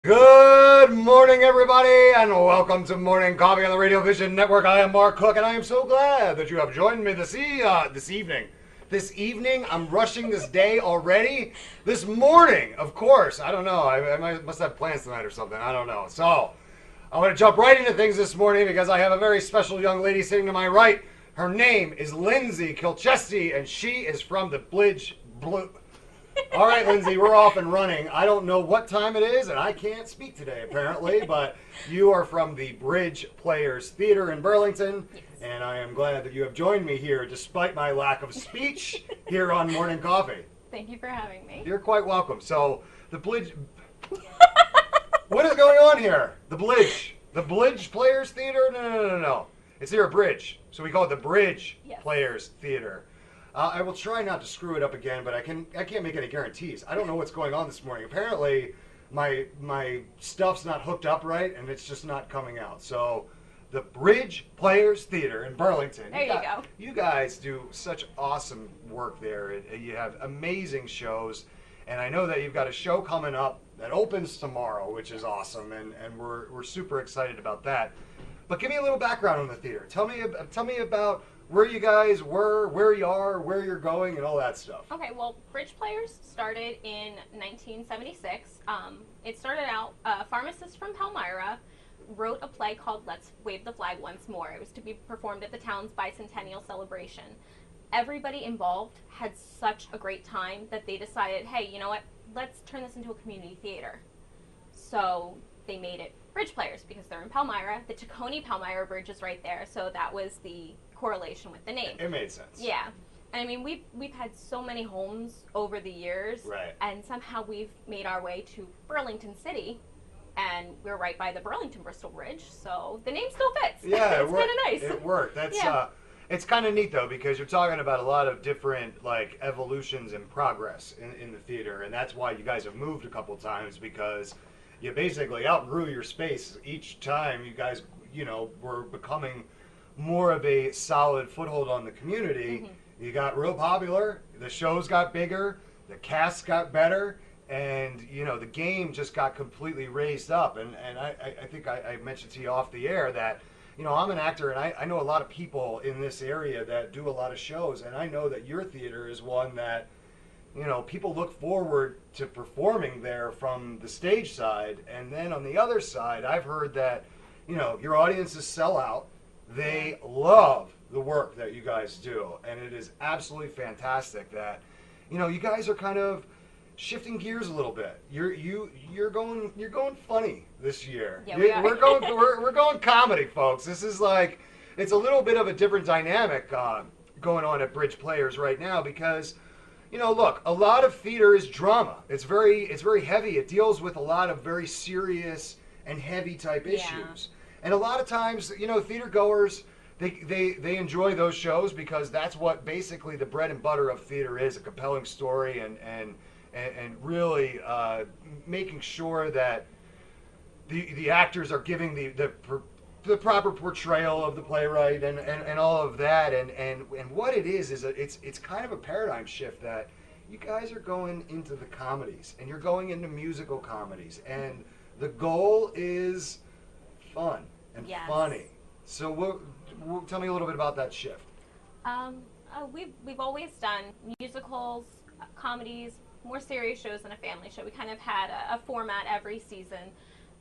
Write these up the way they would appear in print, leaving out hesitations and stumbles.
Good morning, everybody, and welcome to Morning Coffee on the Radio Vision Network. I am Mark Cook, and I am so glad that you have joined me this evening. This evening, I'm rushing this day already. This morning, of course. I don't know. Must have plans tonight or something. I don't know. So, I'm going to jump right into things this morning because I have a very special young lady sitting to my right. Her name is Lindsay Kilchesty, and she is from the Bridge Blue. All right, Lindsay, we're off and running. I don't know what time it is, and I can't speak today, apparently, but you are from the Bridge Players Theater in Burlington, Yes. and I am glad that you have joined me here, despite my lack of speech, here on Morning Coffee. Thank you for having me. You're quite welcome. So, the Bridge... What is going on here? The Bridge Players Theater? No. It's here at Bridge, so we call it the Bridge Yes. Players Theater. I will try not to screw it up again, but I can't make any guarantees. I don't know what's going on this morning. Apparently, my stuff's not hooked up right, and it's just not coming out. So, the Bridge Players Theater in Burlington. There you go. You guys do such awesome work there. You have amazing shows, and I know that you've got a show coming up that opens tomorrow, which is awesome, and we're super excited about that. But give me a little background on the theater. Tell me about where you guys were, where you are, where you're going, and all that stuff. Okay, well, Bridge Players started in 1976. It started out, a pharmacist from Palmyra wrote a play called Let's Wave the Flag Once More. It was to be performed at the town's bicentennial celebration. Everybody involved had such a great time that they decided, hey, you know what, let's turn this into a community theater. So they made it Bridge Players because they're in Palmyra. The Tacony-Palmyra Bridge is right there, so that was the correlation with the name. It made sense. Yeah. And I mean, we've had so many homes over the years, Right. and somehow we've made our way to Burlington City, and we're right by the Burlington-Bristol Bridge, so the name still fits. Yeah, It's kind of nice. It worked. That's Yeah. It's kind of neat though because you're talking about a lot of different like evolutions and progress in the theater, and that's why you guys have moved a couple times because you basically outgrew your space each time. You guys, were becoming more of a solid foothold on the community. Mm-hmm. You got real popular. The shows got bigger. The cast got better. And the game just got completely raised up, and I think I mentioned to you off the air that I'm an actor, and I know a lot of people in this area that do a lot of shows, and I know that your theater is one that people look forward to performing there from the stage side, and then on the other side, I've heard that your audiences sell out. They love the work that you guys do, and it is absolutely fantastic that you guys are kind of shifting gears a little bit. You're going funny this year. Yeah, we are. We're going comedy, folks. This is like it's a little bit of a different dynamic going on at Bridge Players right now because look, a lot of theater is drama. It's very heavy. It deals with a lot of very serious and heavy type issues. And a lot of times, theater goers they enjoy those shows because that's what basically the bread and butter of theater is, a compelling story and really making sure that the actors are giving the proper portrayal of the playwright and all of that and what it is it's kind of a paradigm shift that you guys are going into the comedies and you're going into musical comedies and the goal is fun and Yes. funny. So tell me a little bit about that shift. We've always done musicals, comedies, more serious shows than a family show. We kind of had a format every season,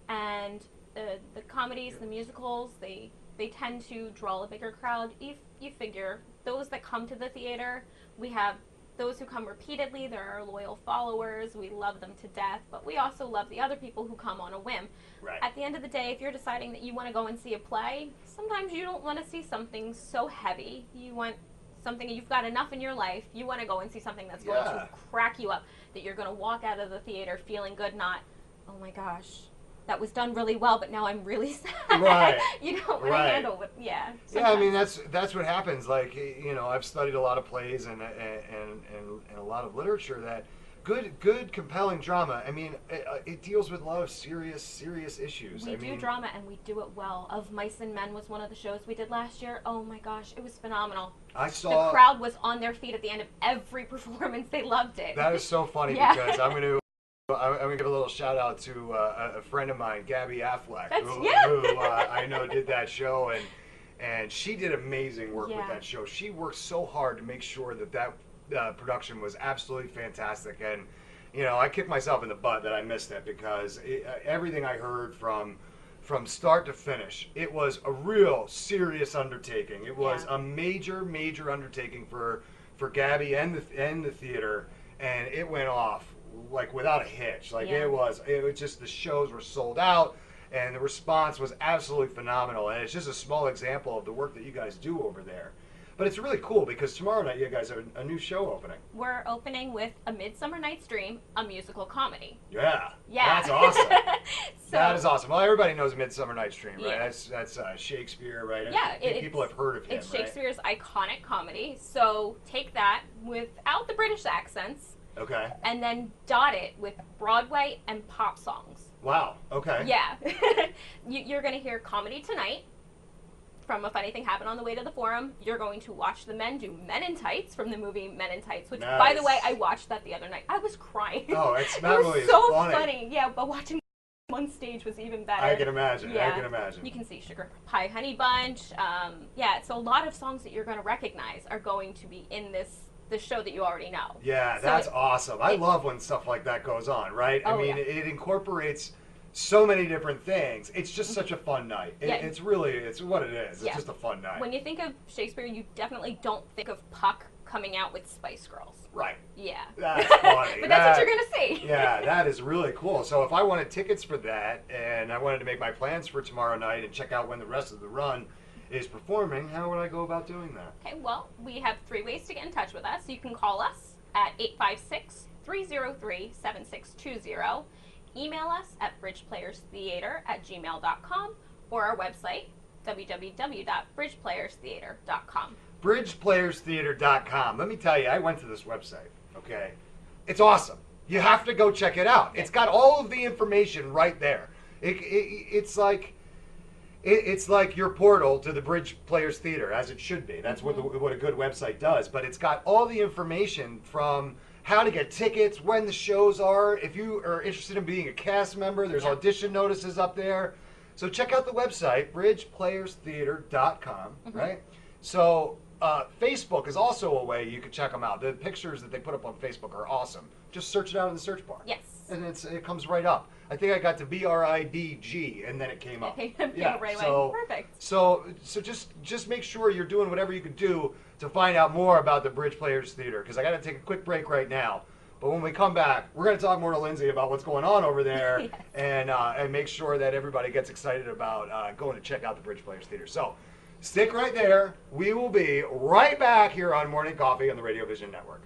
and the comedies, the musicals, they tend to draw a bigger crowd. You figure those that come to the theater, we have those who come repeatedly. They're our loyal followers. We love them to death, but we also love the other people who come on a whim. Right. At the end of the day, if you're deciding that you want to go and see a play, sometimes you don't want to see something so heavy. You want something, you've got enough in your life, you want to go and see something that's going Yeah. to crack you up, that you're going to walk out of the theater feeling good, not, oh my gosh, that was done really well, but now I'm really sad. Right. You don't want to Right. handle it. Yeah. Yeah, I mean sometimes. that's what happens. Like I've studied a lot of plays and a lot of literature that good compelling drama. I mean, it deals with a lot of serious issues. We do drama and we do it well. Of Mice and Men was one of the shows we did last year. Oh my gosh, it was phenomenal. I saw The crowd was on their feet at the end of every performance. They loved it. that is so funny Yeah. because I'm going to I'm going to give a little shout out to a friend of mine, Gabby Affleck, who I know did that show, and she did amazing work with that show. She worked so hard to make sure that production was absolutely fantastic, and I kicked myself in the butt that I missed it because everything I heard from start to finish, it was a real serious undertaking. It was a major undertaking for Gabby and the theater, and it went off like without a hitch. Like it was just, the shows were sold out, and the response was absolutely phenomenal. And it's just a small example of the work that you guys do over there. But it's really cool because tomorrow night you guys have a new show opening. We're opening with A Midsummer Night's Dream, a musical comedy. Yeah. That's awesome. That is awesome. Well, everybody knows Midsummer Night's Dream, right? That's Shakespeare, right? Yeah. I think people have heard of him, It's Shakespeare's iconic comedy. So take that without the British accents. Okay. And then dot it with Broadway and pop songs. Wow. Okay. Yeah. You're going to hear Comedy Tonight from A Funny Thing Happened on the Way to the Forum. You're going to watch the men do Men in Tights from the movie Men in Tights, which, by the way, I watched that the other night. I was crying. Oh, it's not really so funny. Yeah, but watching on stage was even better. I can imagine. Yeah. I can imagine. You can see Sugar Pie Honey Bunch. So a lot of songs that you're going to recognize are going to be in the show that you already know. Yeah, that's awesome. I love when stuff like that goes on, right? I mean, it incorporates so many different things. It's just such a fun night. It's what it is. It's just a fun night. When you think of Shakespeare, you definitely don't think of Puck coming out with Spice Girls. Right. Yeah. That's funny. But that's what you're going to see. Yeah, that is really cool. So if I wanted tickets for that and I wanted to make my plans for tomorrow night and check out when the rest of the run is performing, how would I go about doing that? Okay, well, we have 3 ways to get in touch with us. You can call us at 856-303-7620, email us at bridgeplayerstheater@gmail.com, or our website, www.bridgeplayerstheater.com. bridgeplayerstheater.com. Let me tell you, I went to this website, okay? It's awesome. You have to go check it out. It's got all of the information right there. It's like your portal to the Bridge Players Theater, as it should be. That's what a good website does. But it's got all the information from how to get tickets, when the shows are. If you are interested in being a cast member, there's audition notices up there. So check out the website, bridgeplayerstheater.com, right? So Facebook is also a way you can check them out. The pictures that they put up on Facebook are awesome. Just search it out in the search bar. Yes. And it comes right up. I think I got to BRIDG, and then it came up. Right away. Perfect. So just make sure you're doing whatever you can do to find out more about the Bridge Players Theater, because I got to take a quick break right now. But when we come back, we're going to talk more to Lindsay about what's going on over there, and make sure that everybody gets excited about going to check out the Bridge Players Theater. So stick right there. We will be right back here on Morning Coffee on the Radio Vision Network.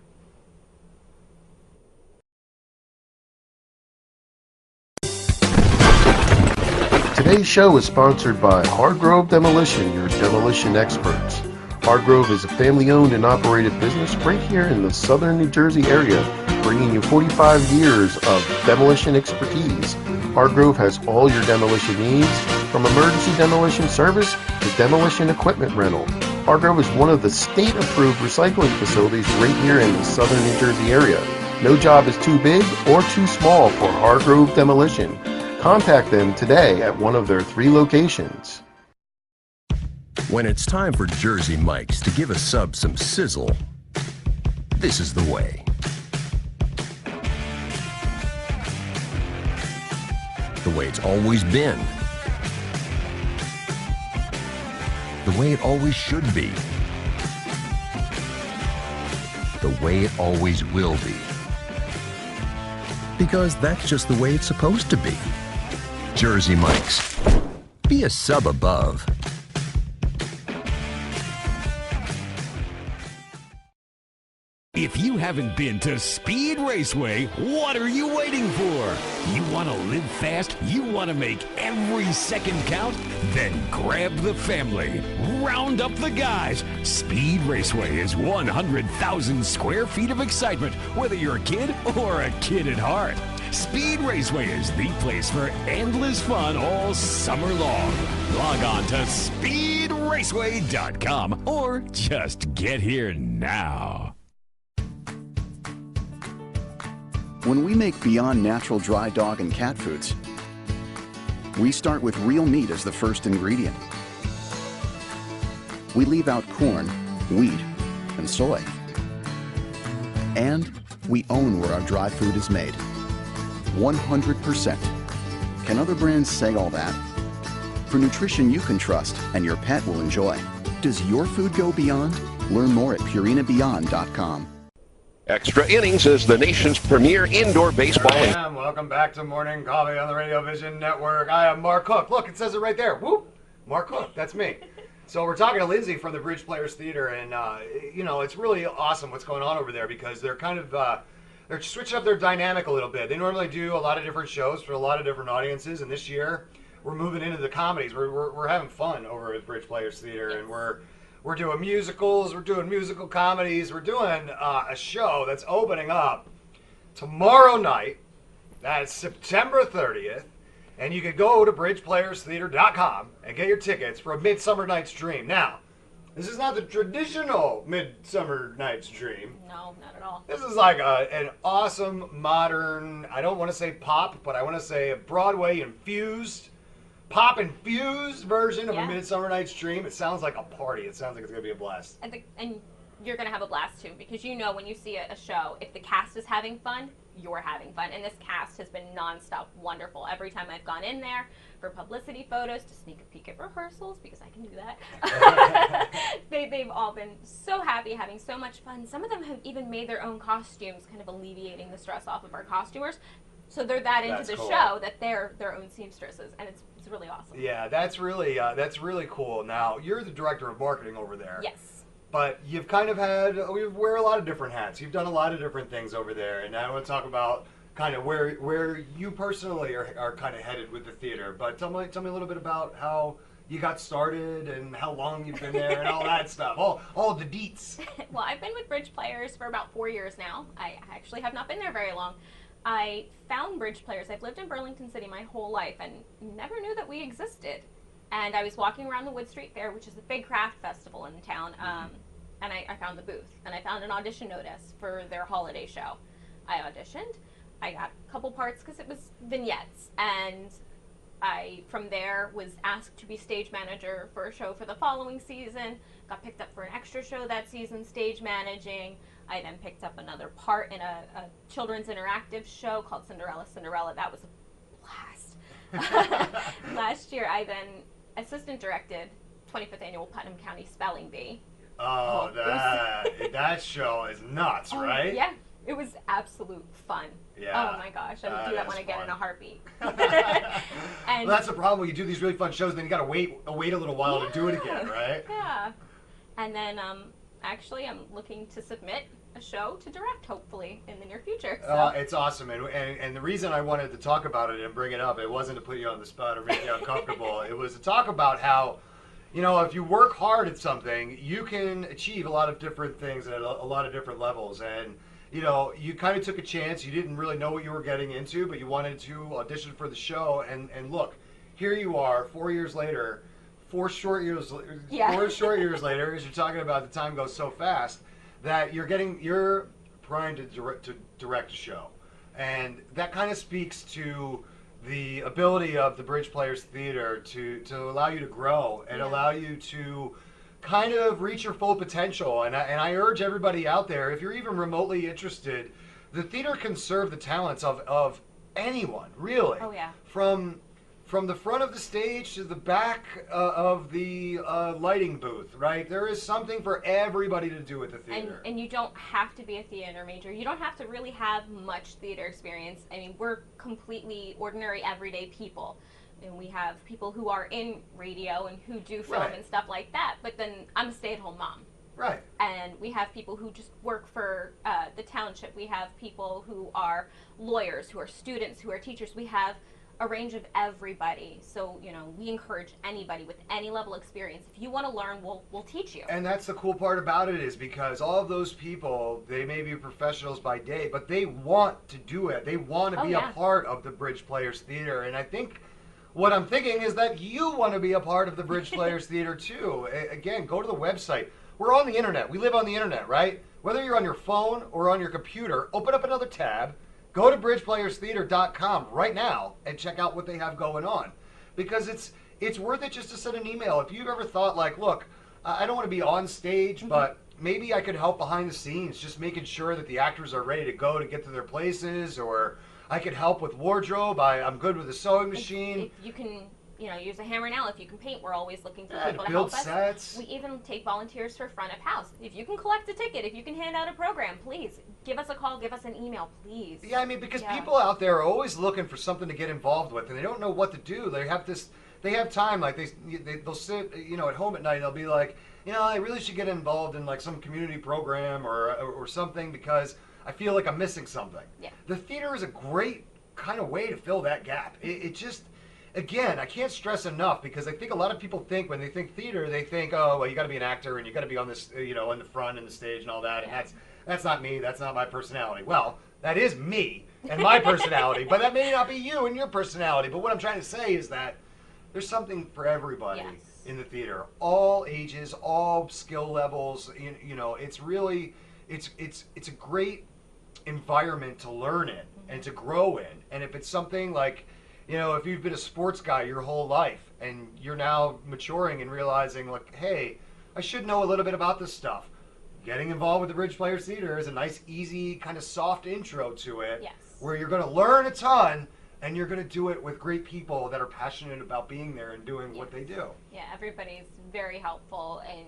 Today's show is sponsored by Hargrove Demolition, your demolition experts. Hargrove is a family-owned and operated business right here in the southern New Jersey area, bringing you 45 years of demolition expertise. Hargrove has all your demolition needs, from emergency demolition service to demolition equipment rental. Hargrove is one of the state-approved recycling facilities right here in the southern New Jersey area. No job is too big or too small for Hargrove Demolition. Contact them today at one of their 3 locations. When it's time for Jersey Mike's to give a sub some sizzle, this is the way. The way it's always been. The way it always should be. The way it always will be. Because that's just the way it's supposed to be. Jersey Mike's. Be a sub above. If you haven't been to Speed Raceway, what are you waiting for? You want to live fast? You want to make every second count? Then grab the family. Round up the guys. Speed Raceway is 100,000 square feet of excitement, whether you're a kid or a kid at heart. Speed Raceway is the place for endless fun all summer long. Log on to speedraceway.com or just get here now. When we make Beyond Natural dry dog and cat foods, we start with real meat as the first ingredient. We leave out corn, wheat, and soy. And we own where our dry food is made. 100%. Can other brands say all that? For nutrition you can trust and your pet will enjoy. Does your food go beyond? Learn more at PurinaBeyond.com. Extra Innings is the nation's premier indoor baseball. Here I am. Welcome back to Morning Coffee on the Radio Vision Network. I am Mark Cook. Look, it says it right there. Whoop. Mark Cook. That's me. So we're talking to Lindsay from the Bridge Players Theater, and you know, it's really awesome what's going on over there because they're kind of they're switching up their dynamic a little bit. They normally do a lot of different shows for a lot of different audiences, and this year we're moving into the comedies. We're having fun over at Bridge Players Theater, and we're doing musicals, we're doing musical comedies, we're doing a show that's opening up tomorrow night. That's September 30th. And you can go to bridgeplayerstheater.com and get your tickets for A Midsummer Night's Dream. Now, this is not the traditional Midsummer Night's Dream. No, not at all. This is like an awesome, modern, I don't want to say pop, but I want to say a Broadway-infused, pop-infused version of A Midsummer Night's Dream. It sounds like a party. It sounds like it's going to be a blast. And you're going to have a blast, too, because you know when you see a show, if the cast is having fun, you're having fun. And this cast has been nonstop wonderful. Every time I've gone in there for publicity photos, to sneak a peek at rehearsals, because I can do that, they've all been so happy, having so much fun. Some of them have even made their own costumes, kind of alleviating the stress off of our costumers. So they're into the show that they're their own seamstresses, and it's really awesome. Yeah, that's really cool. Now, you're the director of marketing over there. Yes. But you've kind of we wear a lot of different hats. You've done a lot of different things over there, and I want to talk about kind of where you personally are kind of headed with the theater. But tell me a little bit about how you got started and how long you've been there and all that stuff. All the deets. Well, I've been with Bridge Players for about 4 years now. I actually have not been there very long. I found Bridge Players. I've lived in Burlington City my whole life and never knew that we existed. And I was walking around the Wood Street Fair, which is a big craft festival in town, and I found the booth. And I found an audition notice for their holiday show. I auditioned. I got a couple parts because it was vignettes. And I, from there, was asked to be stage manager for a show for the following season. Got picked up for an extra show that season, stage managing. I then picked up another part in a children's interactive show called Cinderella, Cinderella. That was a blast. Last year, I then assistant directed 25th Annual Putnam County Spelling Bee. Oh, that show is nuts, right? Yeah, it was absolute fun. Yeah. Oh my gosh, I would do that one again in a heartbeat. And well, that's the problem when you do these really fun shows, then you got to wait a little while to do it again, right? Yeah. And then actually I'm looking to submit a show to direct, hopefully, in the near future. So. It's awesome, and the reason I wanted to talk about it and bring it up, it wasn't to put you on the spot or make you uncomfortable. It was to talk about how, you know, if you work hard at something, you can achieve a lot of different things at a lot of different levels. And, you know, you kind of took a chance. You didn't really know what you were getting into, but you wanted to audition for the show. And look, here you are, 4 years later, 4 short years later, as you're talking about, the time goes so fast, that you're primed to direct a show. And that kind of speaks to the ability of the Bridge Players Theater to allow you to grow and allow you to kind of reach your full potential. And I urge everybody out there, if you're even remotely interested, the theater can serve the talents of anyone, really. Oh, yeah. From the front of the stage to the back of the lighting booth, right? There is something for everybody to do at the theater. And you don't have to be a theater major. You don't have to really have much theater experience. I mean, we're completely ordinary, everyday people. And we have people who are in radio and who do film and stuff like that. But then I'm a stay-at-home mom. Right. And we have people who just work for the township. We have people who are lawyers, who are students, who are teachers. We have a range of everybody. So, you know, we encourage anybody with any level of experience. If you want to learn, we'll teach you. And that's the cool part about it, is because all of those people, they may be professionals by day, but they want to do it. They want to be a part of the Bridge Players Theater. And I think what I'm thinking is that you want to be a part of the Bridge Players Theater too. Again, go to the website. We're on the internet. We live on the internet, right? Whether you're on your phone or on your computer, open up another tab, Go to bridgeplayerstheater.com right now and check out what they have going on, because it's worth it just to send an email. If you've ever thought like, look, I don't want to be on stage, but maybe I could help behind the scenes, just making sure that the actors are ready to go to get to their places, or I could help with wardrobe. I'm good with a sewing machine. If you can, use a hammer now. If you can paint, we're always looking for Yeah, people to build help us. sets. We even take volunteers for front of house. If you can collect a ticket, if you can hand out a program, please give us a call, give us an email, please. Yeah, I mean, because Yeah. people out there are always looking for something to get involved with, and they don't know what to do. They have time, like they'll sit, at home at night, and they'll be like, I really should get involved in like some community program or something, because I feel like I'm missing something. Yeah. The theater is a great kind of way to fill that gap. It just, again, I can't stress enough, because I think a lot of people think when they think theater, they think, oh, well, you got to be an actor and you got to be on this, in the front and the stage and all that, and that's not me. That's not my personality. Well, that is me and my personality, but that may not be you and your personality. But what I'm trying to say is that there's something for everybody in the theater, all ages, all skill levels. It's really, it's a great environment to learn in and to grow in. And if it's something like, if you've been a sports guy your whole life and you're now maturing and realizing like, hey, I should know a little bit about this stuff. Getting involved with the Bridge Players Theater is a nice, easy, kind of soft intro to it, where you're going to learn a ton, and you're going to do it with great people that are passionate about being there and doing what they do. Yeah, everybody's very helpful, and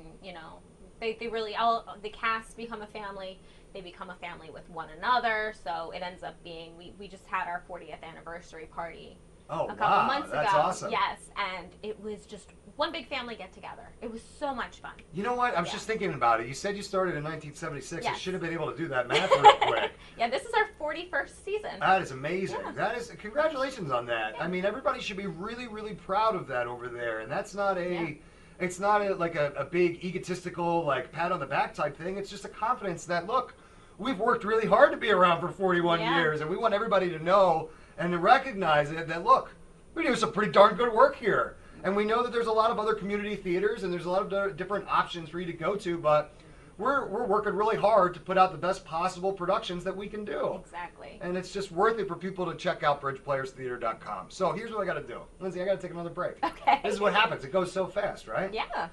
they really the cast become a family. They become a family with one another, so it ends up being we just had our 40th anniversary party a couple months ago. That's awesome. Yes, and it was just one big family get together. It was so much fun. You know what? I was just thinking about it. You said you started in 1976. Yes. I should have been able to do that math real quick. Yeah, this is our 41st season. That is amazing. Yeah. That is, congratulations on that. Yeah. I mean, everybody should be really, really proud of that over there. And that's not it's not a big egotistical, like, pat on the back type thing. It's just a confidence that, look, we've worked really hard to be around for 41 years, and we want everybody to know and to recognize it, that, look, we do some pretty darn good work here. And we know that there's a lot of other community theaters, and there's a lot of different options for you to go to, but we're working really hard to put out the best possible productions that we can do. Exactly. And it's just worth it for people to check out bridgeplayerstheater.com. So here's what I got to do. Lindsay, I got to take another break. Okay. This is what happens. It goes so fast, right? Yeah.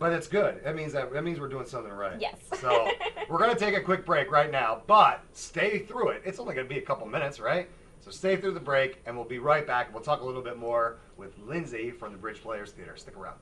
But it's good. That means we're doing something right. Yes. So we're going to take a quick break right now, but stay through it. It's only going to be a couple minutes, right? So stay through the break, and we'll be right back. We'll talk a little bit more with Lindsay from the Bridge Players Theater. Stick around.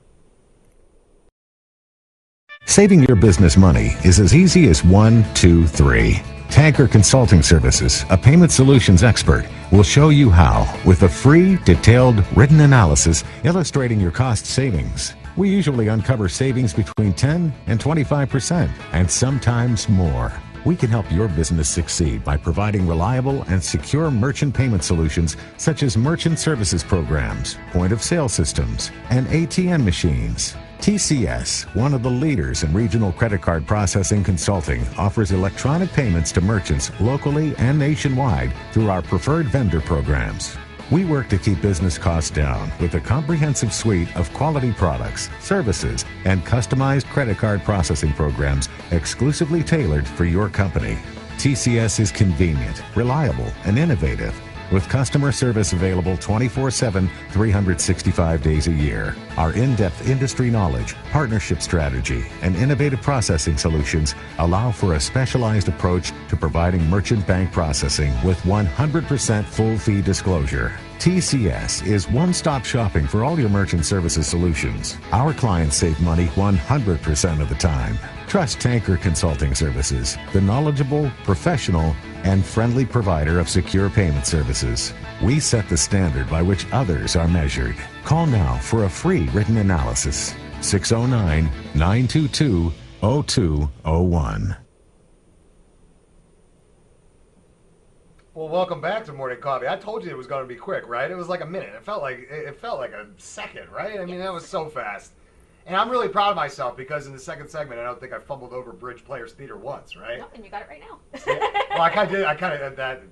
Saving your business money is as easy as 1, 2, 3. Tanker Consulting Services, a payment solutions expert, will show you how with a free, detailed, written analysis illustrating your cost savings. We usually uncover savings between 10 and 25%, and sometimes more. We can help your business succeed by providing reliable and secure merchant payment solutions such as merchant services programs, point-of-sale systems, and ATM machines. TCS, one of the leaders in regional credit card processing consulting, offers electronic payments to merchants locally and nationwide through our preferred vendor programs. We work to keep business costs down with a comprehensive suite of quality products, services, and customized credit card processing programs exclusively tailored for your company. TCS is convenient, reliable, and innovative, with customer service available 24/7, 365 days a year. Our in-depth industry knowledge, partnership strategy, and innovative processing solutions allow for a specialized approach to providing merchant bank processing with 100% full fee disclosure. TCS is one-stop shopping for all your merchant services solutions. Our clients save money 100% of the time. Trust Tanker Consulting Services, the knowledgeable, professional, and friendly provider of secure payment services. We set the standard by which others are measured. Call now for a free written analysis. 609-922-0201. Well, welcome back to Morning Coffee. I told you it was going to be quick, right? It was like a minute. It felt like a second, right? I mean, that was so fast. And I'm really proud of myself because in the second segment, I don't think I fumbled over Bridge Players Theater once, right? No, and you got it right now. Well, I kind of did that.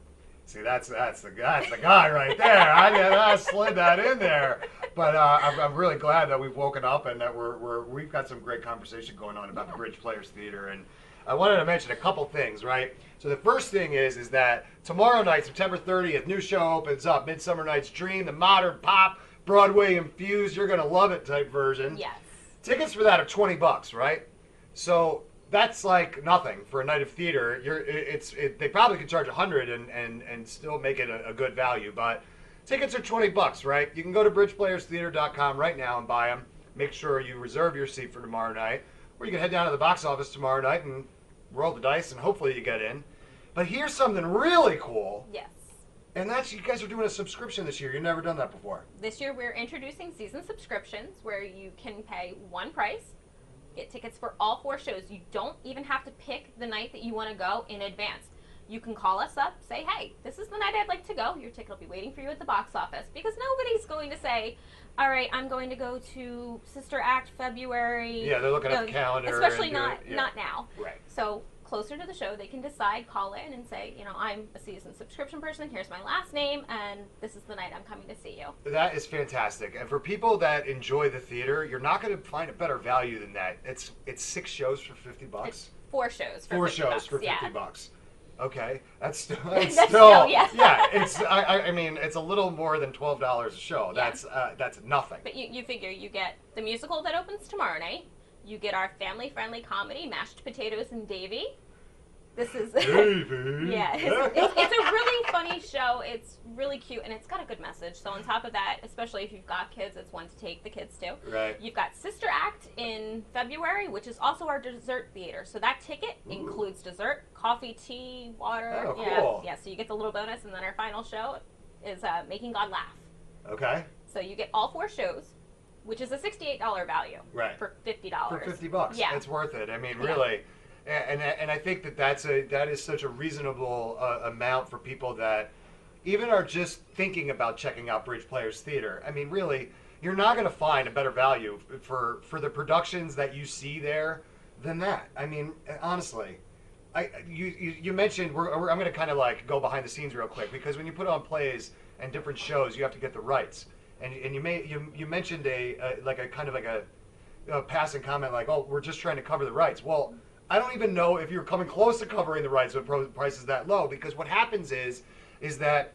See, that's the guy right there. I slid that in there. But I'm really glad that we've woken up and that we've got some great conversation going on about the Bridge Players Theater. And I wanted to mention a couple things, right? So the first thing is that tomorrow night, September 30th, new show opens up, Midsummer Night's Dream, the modern pop, Broadway infused, you're going to love it type version. Yes. Tickets for that are $20, right? So that's like nothing for a night of theater. They probably could charge $100 and still make it a good value, but tickets are $20, right? You can go to bridgeplayerstheater.com right now and buy them. Make sure you reserve your seat for tomorrow night, or you can head down to the box office tomorrow night and roll the dice and hopefully you get in. But here's something really cool. Yes. And that's, you guys are doing a subscription this year. You've never done that before. This year we're introducing season subscriptions where you can pay one price, get tickets for all 4 shows. You don't even have to pick the night that you want to go in advance. You can call us up, say, hey, this is the night I'd like to go. Your ticket will be waiting for you at the box office. Because nobody's going to say, all right, I'm going to go to Sister Act February. Yeah, they're looking at the calendar. Especially and not now. Right. So closer to the show, they can decide, call in and say, I'm a season subscription person. Here's my last name, and this is the night I'm coming to see you. That is fantastic. And for people that enjoy the theater, you're not going to find a better value than that. It's 6 shows for $50. It's 4 shows for 4 $50. shows for $50. Yeah. Okay, that's still, That's still still, yeah. yeah. It's I mean it's a little more than $12 a show. Yeah. That's nothing. But you figure you get the musical that opens tomorrow night. You get our family-friendly comedy, Mashed Potatoes and Davy. This is yeah, it's a really funny show. It's really cute and it's got a good message. So on top of that, especially if you've got kids, it's one to take the kids to. Right. You've got Sister Act in February, which is also our dessert theater. So that ticket includes dessert, coffee, tea, water. Oh, cool. Yeah. So you get the little bonus, and then our final show is Making God Laugh. Okay. So you get all 4 shows, which is a $68 value. Right. For $50. For $50. Yeah. It's worth it. I mean, Yeah. really. And I think that is such a reasonable amount for people that even are just thinking about checking out Bridge Players Theater. I mean, really, you're not going to find a better value for the productions that you see there than that. I mean, honestly, you mentioned I'm going to kind of like go behind the scenes real quick, because when you put on plays and different shows, you have to get the rights. And you mentioned a passing comment like, oh, we're just trying to cover the rights. Well, I don't even know if you're coming close to covering the rights with prices that low, because what happens is that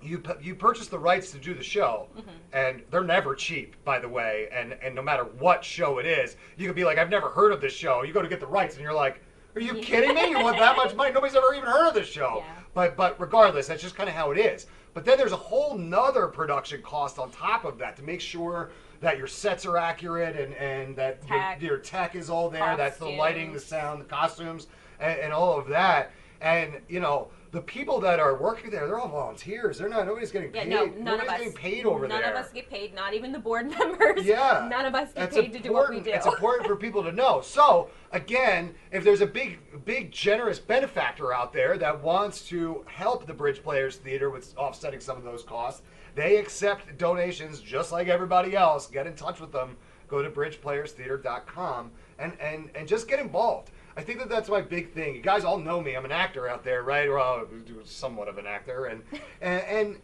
you purchase the rights to do the show, and they're never cheap, by the way, and no matter what show it is, you could be like, I've never heard of this show. You go to get the rights and you're like, are you kidding me? You want that much money? Nobody's ever even heard of this show. Yeah. But regardless, that's just kind of how it is. But then there's a whole nother production cost on top of that to make sure that your sets are accurate and that your tech is all there. That's the lighting, the sound, the costumes, and all of that. And, the people that are working there, they're all volunteers. Nobody's getting paid. Nobody's getting paid over there. None of us get paid, not even the board members. Yeah. None of us get paid to do what we do. It's important for people to know. So, again, if there's a big, generous benefactor out there that wants to help the Bridge Players Theater with offsetting some of those costs, they accept donations just like everybody else. Get in touch with them. Go to bridgeplayerstheater.com and just get involved. I think that's my big thing. You guys all know me. I'm an actor out there, right? Or somewhat of an actor, and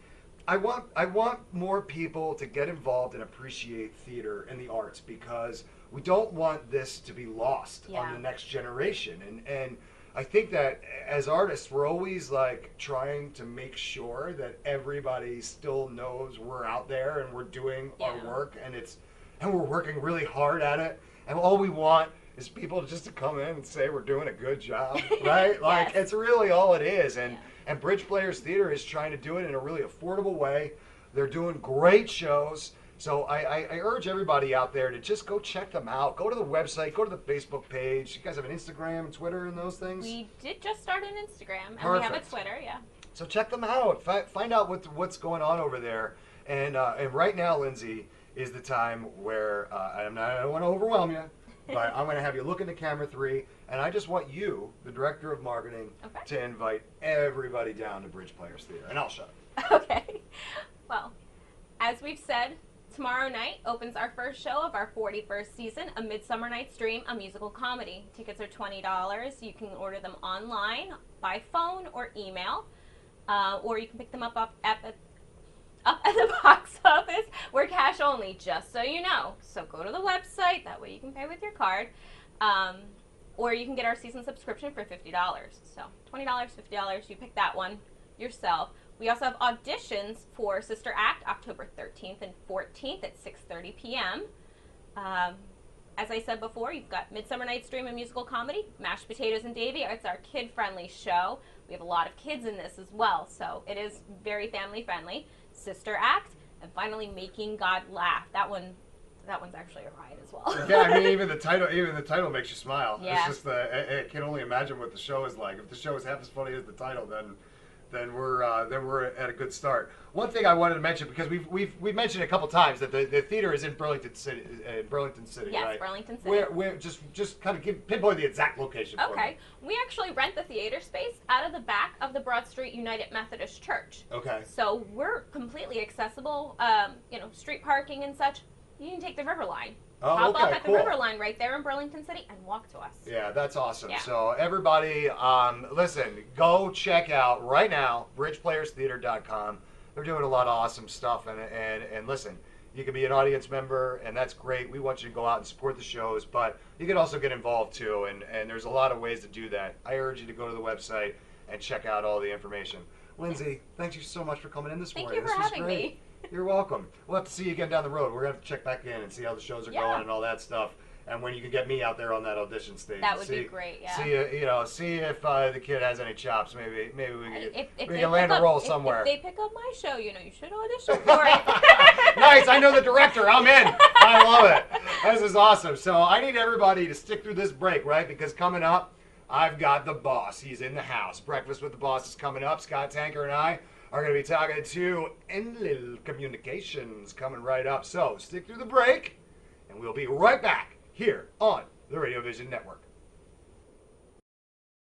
I want more people to get involved and appreciate theater and the arts, because we don't want this to be lost on the next generation. And I think that as artists, we're always like trying to make sure that everybody still knows we're out there and we're doing our work, and we're working really hard at it. And all we want is people just to come in and say we're doing a good job, right? Like, it's really all it is. And Bridge Players Theater is trying to do it in a really affordable way. They're doing great shows. So I urge everybody out there to just go check them out. Go to the website, go to the Facebook page. You guys have an Instagram and Twitter and those things? We did just start an Instagram, and we have a Twitter, So check them out. Find out what's going on over there. And right now, Lindsay, is the time where I don't want to overwhelm you, but I'm going to have you look into camera 3, and I just want you, the director of marketing, to invite everybody down to Bridge Players Theater, and I'll shut up. Okay. Well, as we've said, tomorrow night opens our first show of our 41st season, A Midsummer Night's Dream, a musical comedy. Tickets are $20. You can order them online, by phone, or email, or you can pick them up at the box office. We're cash only, just so you know. So go to the website. That way you can pay with your card. or you can get our season subscription for $50. So $20, $50, you pick that one yourself. We also have auditions for Sister Act October 13th and 14th at 6:30 p.m. As I said before, you've got Midsummer Night's Dream, a musical comedy, Mashed Potatoes and Davy. It's our kid-friendly show. We have a lot of kids in this as well, so it is very family-friendly. Sister Act, and finally Making God Laugh. That one's actually a ride as well. Yeah, I mean, even the title makes you smile. Yeah. It's just I can only imagine what the show is like. If the show is half as funny as the title, then we're at a good start. One thing I wanted to mention, because we've mentioned a couple times that the theater is in Burlington City, Yes, right? Burlington City. Where just kind of pinpoint the exact location. For Okay. me. We actually rent the theater space out of the back of the Broad Street United Methodist Church. Okay. So we're completely accessible, street parking and such. You can take the River Line. Oh, Hop okay, up at cool. the River Line right there in Burlington City and walk to us. Yeah, that's awesome. Yeah. So everybody, listen, go check out right now bridgeplayerstheater.com. They're doing a lot of awesome stuff, and listen, you can be an audience member, and that's great. We want you to go out and support the shows, but you can also get involved too, and there's a lot of ways to do that. I urge you to go to the website and check out all the information. Lindsay, thank you so much for coming in this Thank morning. you for This was having great. me. You're welcome. We'll have to see you again down the road. We're going to have to check back in and see how the shows are Yeah. going and all that stuff. And when you can get me out there on that audition stage. That would be great, yeah. See if the kid has any chops. Maybe we If we they can land pick a role up, somewhere. If they pick up my show, you should audition for it. Nice. I know the director. I'm in. I love it. This is awesome. So I need everybody to stick through this break, right? Because coming up, I've got the boss. He's in the house. Breakfast with the Boss is coming up. Scott Tanker and I are going to be talking to Enlil Communications coming right up. So stick through the break, and we'll be right back here on the Radio Vision Network.